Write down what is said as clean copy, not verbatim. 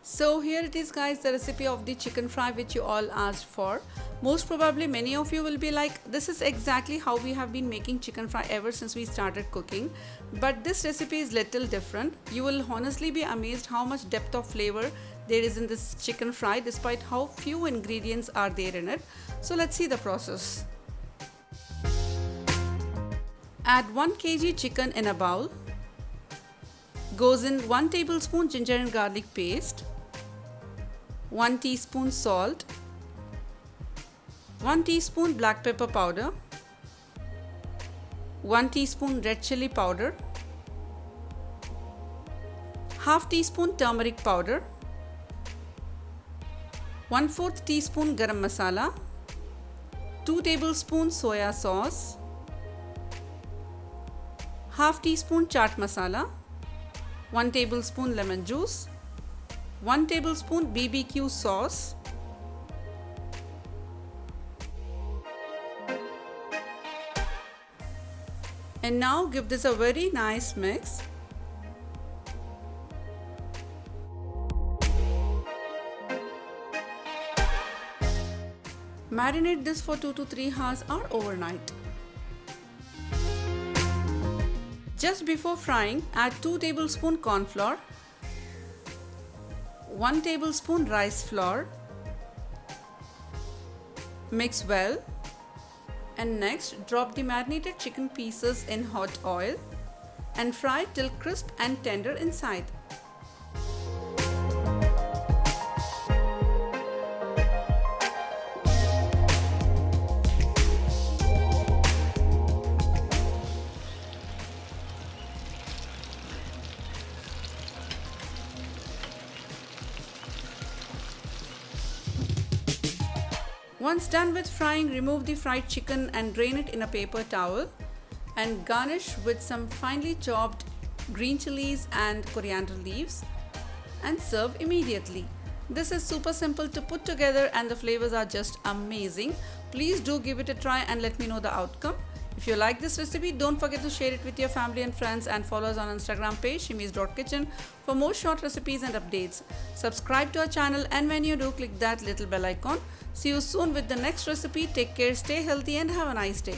So here it is guys, the recipe of the chicken fry which you all asked for. Most probably many of you will be like, this is exactly how we have been making chicken fry ever since we started cooking. But this recipe is little different. You will honestly be amazed how much depth of flavor there is in this chicken fry despite how few ingredients are there in it. So let's see the process. Add 1 kg chicken in a bowl. Goes in 1 tablespoon ginger and garlic paste, 1 teaspoon salt, 1 teaspoon black pepper powder, 1 teaspoon red chili powder, half teaspoon turmeric powder, 1/4 teaspoon garam masala, 2 tablespoons soya sauce, half teaspoon chaat masala, 1 tablespoon lemon juice, 1 tablespoon BBQ sauce, and now give this a very nice mix. Marinate this for 2 to 3 hours or overnight. Just before frying, add 2 tablespoon corn flour, 1 tablespoon rice flour. Mix well, and next drop the marinated chicken pieces in hot oil and fry till crisp and tender inside. Once done with frying, remove the fried chicken and drain it in a paper towel and garnish with some finely chopped green chilies and coriander leaves and serve immediately. This is super simple to put together and the flavors are just amazing. Please do give it a try and let me know the outcome. If you like this recipe, don't forget to share it with your family and friends and follow us on Instagram page shimis.kitchen for more short recipes and updates. Subscribe to our channel and when you do, click that little bell icon. See you soon with the next recipe. Take care, stay healthy and have a nice day.